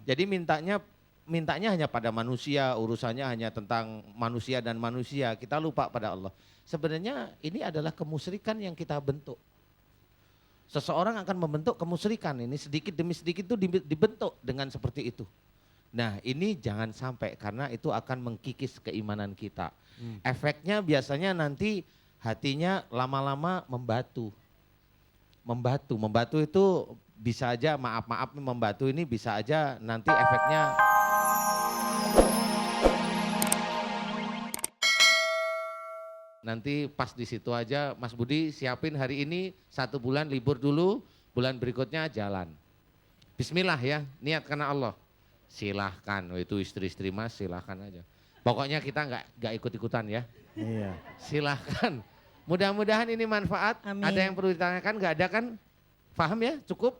Jadi mintanya hanya pada manusia, urusannya hanya tentang manusia dan manusia. Kita lupa pada Allah. Sebenarnya ini adalah kemusyrikan yang kita bentuk. Seseorang akan membentuk kemusyrikan ini sedikit demi sedikit itu dibentuk dengan seperti itu. Nah ini jangan sampai karena itu akan mengkikis keimanan kita. Efeknya biasanya nanti hatinya lama-lama membatu. Membatu itu bisa aja maaf membatu ini bisa aja nanti efeknya nanti pas di situ aja Mas Budi siapin hari ini 1 bulan libur dulu, bulan berikutnya jalan. Bismillah ya, niat karena Allah. Silahkan, itu istri-istri Mas silahkan aja. Pokoknya kita nggak ikut-ikutan ya. Iya. Silahkan. Mudah-mudahan ini manfaat. Amin. Ada yang perlu ditanyakan? Nggak ada kan? Paham ya? Cukup?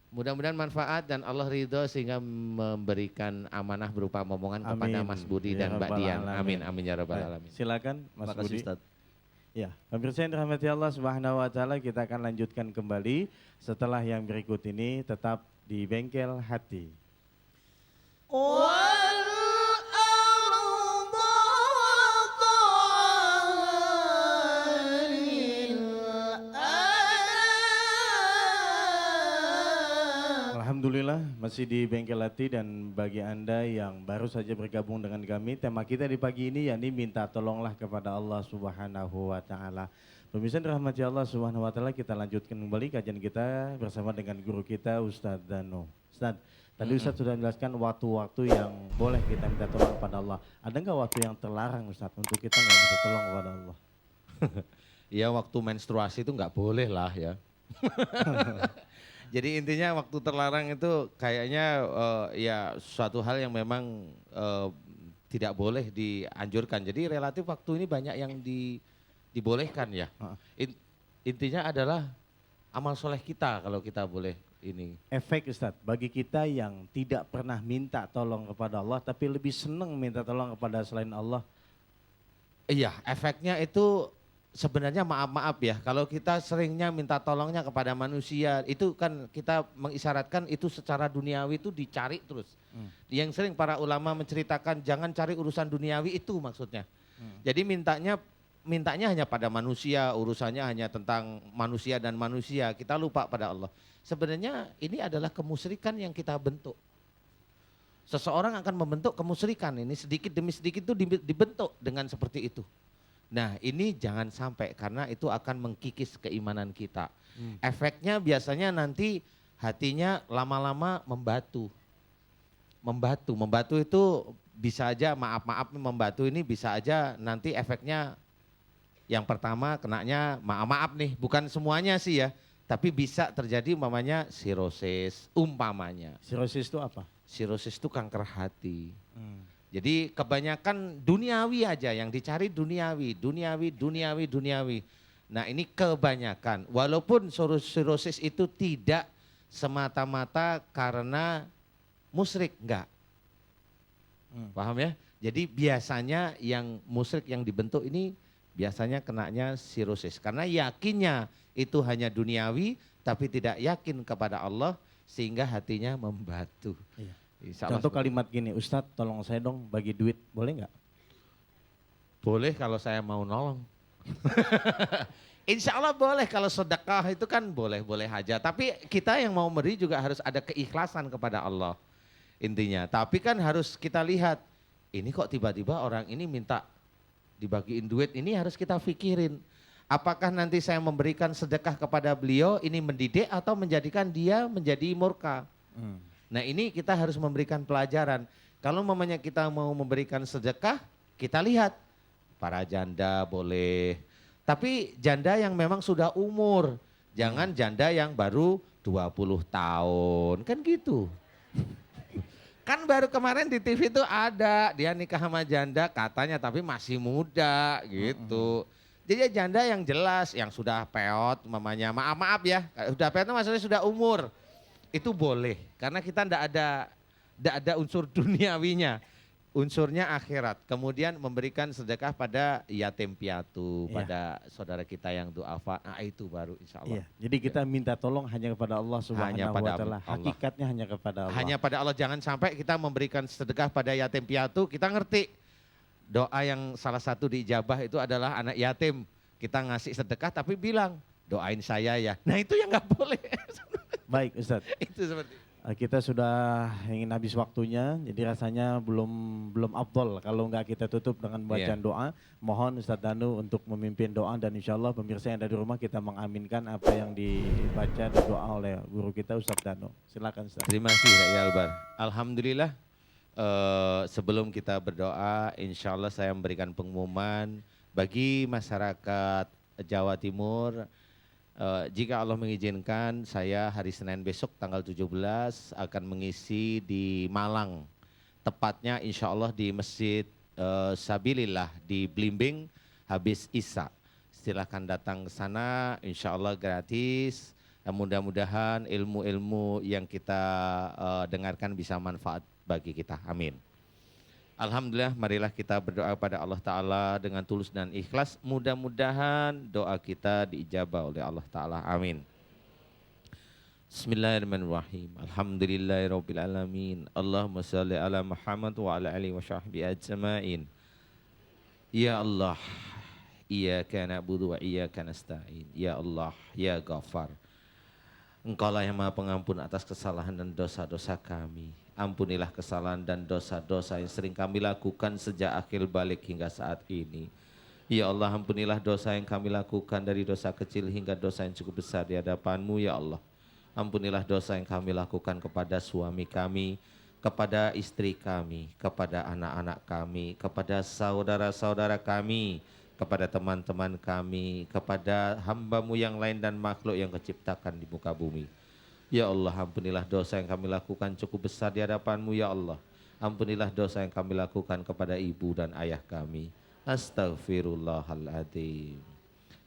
Mudah-mudahan manfaat dan Allah ridho sehingga memberikan amanah berupa momongan kepada Amin. Mas Budi Ya dan Mbak Rabbal Dian. Alamin. Amin, amin ya rabbal Baik, alamin. silakan Mas Makasih Budi. Ustadz. Ya, pemirsa yang dirahmati Allah Subhanahu wa taala, kita akan lanjutkan kembali setelah yang berikut ini tetap di Bengkel Hati. Alhamdulillah masih di Bengkel Hati dan bagi Anda yang baru saja bergabung dengan kami, tema kita di pagi ini yakni minta tolonglah kepada Allah Subhanahu wa taala. Pemirsa yang dirahmati Allah Subhanahu wa taala, kita lanjutkan kembali kajian kita bersama dengan guru kita Ustadz Dano. Ustadz, tadi Ustadz sudah menjelaskan waktu-waktu yang boleh kita minta tolong kepada Allah. Ada nggak waktu yang terlarang Ustadz untuk kita nggak minta tolong kepada Allah? Ya waktu menstruasi itu nggak boleh lah ya. Jadi intinya waktu terlarang itu kayaknya ya suatu hal yang memang tidak boleh dianjurkan. Jadi relatif waktu ini banyak yang dibolehkan ya. Intinya adalah amal soleh kita kalau kita boleh ini. Efek Ustadz, bagi kita yang tidak pernah minta tolong kepada Allah tapi lebih senang minta tolong kepada selain Allah. Iya, efeknya itu sebenarnya maaf ya, kalau kita seringnya minta tolongnya kepada manusia, itu kan kita mengisyaratkan itu secara duniawi itu dicari terus. Yang sering para ulama menceritakan jangan cari urusan duniawi itu maksudnya. Jadi mintanya hanya pada manusia, urusannya hanya tentang manusia dan manusia, kita lupa pada Allah. Sebenarnya ini adalah kemusyrikan yang kita bentuk. Seseorang akan membentuk kemusyrikan ini sedikit demi sedikit itu dibentuk dengan seperti itu. Nah ini jangan sampai karena itu akan mengkikis keimanan kita. Efeknya biasanya nanti hatinya lama-lama membatu. Membatu itu bisa aja maaf membatu ini bisa aja nanti efeknya yang pertama kenanya maaf nih, bukan semuanya sih ya. Tapi bisa terjadi umpamanya sirosis umpamanya. Sirosis itu apa? Sirosis itu kanker hati. Jadi kebanyakan duniawi aja yang dicari duniawi. Nah ini kebanyakan. Walaupun sirosis itu tidak semata-mata karena musyrik, enggak. Paham ya? Jadi biasanya yang musyrik yang dibentuk ini biasanya kenanya sirosis. Karena yakinnya itu hanya duniawi tapi tidak yakin kepada Allah sehingga hatinya membatu. Iya. Contoh Contoh kalimat gini, Ustadz tolong saya dong bagi duit, boleh nggak? Boleh kalau saya mau nolong. Insya Allah boleh, kalau sedekah itu kan boleh aja. Tapi kita yang mau memberi juga harus ada keikhlasan kepada Allah intinya. Tapi kan harus kita lihat, ini kok tiba-tiba orang ini minta dibagiin duit, ini harus kita pikirin. Apakah nanti saya memberikan sedekah kepada beliau, ini mendidik atau menjadikan dia menjadi murka. Nah ini kita harus memberikan pelajaran. Kalau mamanya kita mau memberikan sedekah, kita lihat para janda boleh. Tapi janda yang memang sudah umur, jangan janda yang baru 20 tahun, kan gitu. Kan baru kemarin di TV itu ada, dia nikah sama janda katanya tapi masih muda gitu. Jadi janda yang jelas, yang sudah peot mamanya, maaf ya, sudah peot itu maksudnya sudah umur. Itu boleh karena kita ndak ada unsur duniawinya. unsurnya akhirat. Kemudian memberikan sedekah pada yatim piatu, Iya. pada saudara kita yang duafa. Nah itu baru insya Allah. Iya. Jadi kita minta tolong hanya kepada Allah Hanya Subhanahu pada wa taala. Allah. Hakikatnya hanya kepada Allah. Hanya pada Allah, jangan sampai kita memberikan sedekah pada yatim piatu, kita ngerti doa yang salah satu diijabah itu adalah anak yatim. Kita ngasih sedekah tapi bilang, doain saya ya. Nah itu yang nggak boleh. Baik Ustadz. Itu seperti itu. Kita sudah ingin habis waktunya, jadi rasanya belum afdol kalau nggak kita tutup dengan bacaan doa. Mohon Ustadz Danu untuk memimpin doa dan insya Allah pemirsa yang ada di rumah kita mengaminkan apa yang dibaca dan doa oleh guru kita Ustadz Danu. Silakan Ustadz. Terima kasih Dai Albar. Alhamdulillah sebelum kita berdoa, insya Allah saya memberikan pengumuman bagi masyarakat Jawa Timur. Jika Allah mengizinkan, saya hari Senin besok tanggal 17 akan mengisi di Malang. Tepatnya insya Allah di Masjid Sabilillah di Blimbing habis Isya. Silahkan datang ke sana, insya Allah gratis. Mudah-mudahan ilmu-ilmu yang kita dengarkan bisa manfaat bagi kita. Amin. Alhamdulillah, marilah kita berdoa pada Allah Ta'ala dengan tulus dan ikhlas. Mudah-mudahan doa kita diijabah oleh Allah Ta'ala. Amin. Bismillahirrahmanirrahim. Alhamdulillahirrabbilalamin. Allahumma salli ala Muhammad wa ala alihi wa sahbihi ajma'in. Ya Allah, iyyaka na'budu wa iyyaka nasta'in. Ya Allah, ya Ghafar. Engkaulah yang Maha Pengampun atas kesalahan dan dosa-dosa kami. Ampunilah kesalahan dan dosa-dosa yang sering kami lakukan sejak akhir balik hingga saat ini. Ya Allah, ampunilah dosa yang kami lakukan dari dosa kecil hingga dosa yang cukup besar di hadapan-Mu ya Allah. Ampunilah dosa yang kami lakukan kepada suami kami, kepada istri kami, kepada anak-anak kami, kepada saudara-saudara kami, kepada teman-teman kami, kepada hamba-Mu yang lain dan makhluk yang Kau ciptakan di muka bumi. Ya Allah, ampunilah dosa yang kami lakukan cukup besar di hadapan-Mu ya Allah. Ampunilah dosa yang kami lakukan kepada ibu dan ayah kami. Astaghfirullahaladzim.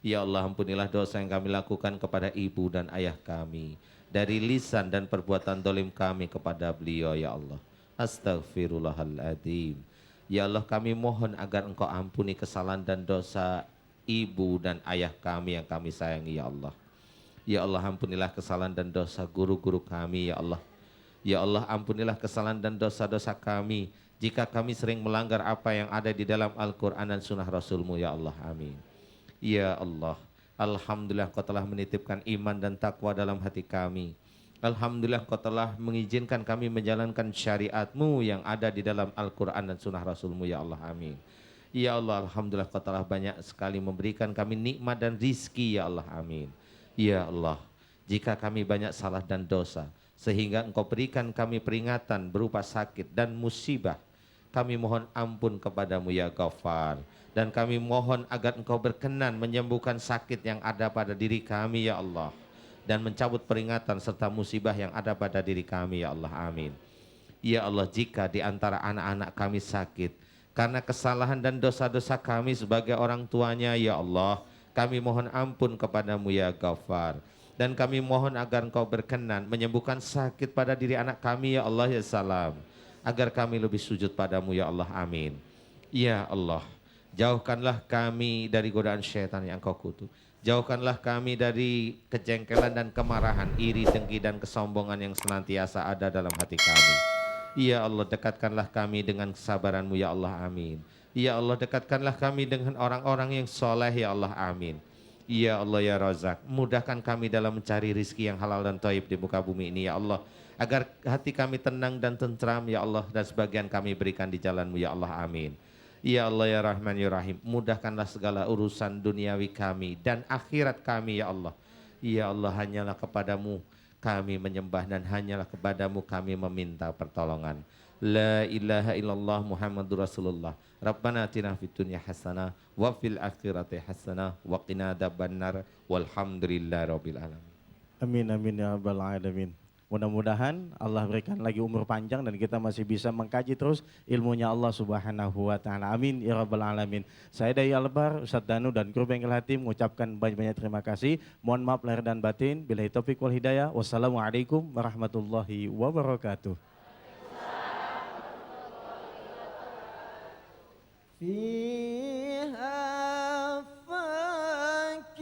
Ya Allah, ampunilah dosa yang kami lakukan kepada ibu dan ayah kami. Dari lisan dan perbuatan dolim kami kepada beliau ya Allah. Astaghfirullahaladzim. Ya Allah, kami mohon agar Engkau ampuni kesalahan dan dosa ibu dan ayah kami yang kami sayangi ya Allah. Ya Allah, ampunilah kesalahan dan dosa guru-guru kami ya Allah. Ya Allah, ampunilah kesalahan dan dosa-dosa kami jika kami sering melanggar apa yang ada di dalam Al-Quran dan Sunnah Rasul-Mu ya Allah. Amin. Ya Allah, alhamdulillah Kau telah menitipkan iman dan takwa dalam hati kami. Alhamdulillah Kau telah mengizinkan kami menjalankan syariat-Mu yang ada di dalam Al-Quran dan Sunnah Rasul-Mu ya Allah. Amin. Ya Allah, alhamdulillah Kau telah banyak sekali memberikan kami nikmat dan rizki ya Allah. Amin. Ya Allah, jika kami banyak salah dan dosa, sehingga Engkau berikan kami peringatan berupa sakit dan musibah, kami mohon ampun kepadamu ya Ghafar. Dan kami mohon agar Engkau berkenan menyembuhkan sakit yang ada pada diri kami ya Allah. Dan mencabut peringatan serta musibah yang ada pada diri kami ya Allah. Amin. Ya Allah, jika di antara anak-anak kami sakit karena kesalahan dan dosa-dosa kami sebagai orang tuanya ya Allah, kami mohon ampun kepadamu ya Ghafar. Dan kami mohon agar Engkau berkenan menyembuhkan sakit pada diri anak kami ya Allah ya Salam. Agar kami lebih sujud padamu ya Allah. Amin. Ya Allah, jauhkanlah kami dari godaan syaitan yang Engkau kutuk. Jauhkanlah kami dari kejengkelan dan kemarahan, iri, dengki dan kesombongan yang senantiasa ada dalam hati kami. Ya Allah, dekatkanlah kami dengan kesabaran-Mu ya Allah. Amin. Ya Allah, dekatkanlah kami dengan orang-orang yang soleh ya Allah. Amin. Ya Allah ya Razak, mudahkan kami dalam mencari rizki yang halal dan thayyib di muka bumi ini ya Allah. Agar hati kami tenang dan tentram ya Allah, dan sebagian kami berikan di jalan-Mu ya Allah. Amin. Ya Allah ya Rahman ya Rahim, mudahkanlah segala urusan duniawi kami dan akhirat kami ya Allah. Ya Allah, hanyalah kepadamu kami menyembah dan hanyalah kepadamu kami meminta pertolongan. La ilaha illallah Muhammadur Rasulullah. Rabbana atina fid dunya hasanah wa fil akhirati hasanah wa qina adzabannar walhamdulillahi rabbil alamin. Amin amin ya rabbal alamin. Mudah-mudahan Allah berikan lagi umur panjang dan kita masih bisa mengkaji terus ilmunya Allah Subhanahu wa taala. Amin ya rabbal alamin. Saya Dai Albar, Ustadz Danu dan Guru Bengkel Hati mengucapkan banyak-banyak terima kasih. Mohon maaf lahir dan batin. Billahi taufiq wal hidayah. Wassalamualaikum warahmatullahi wabarakatuh. فيها فاكهة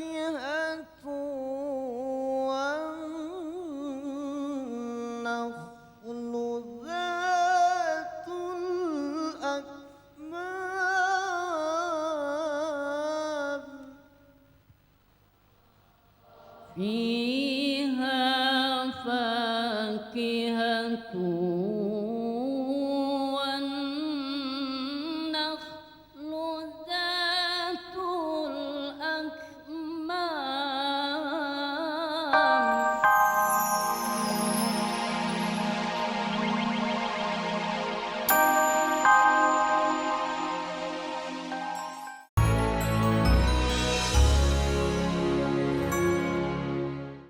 والنخل ذات الأكمام فيها فاكهة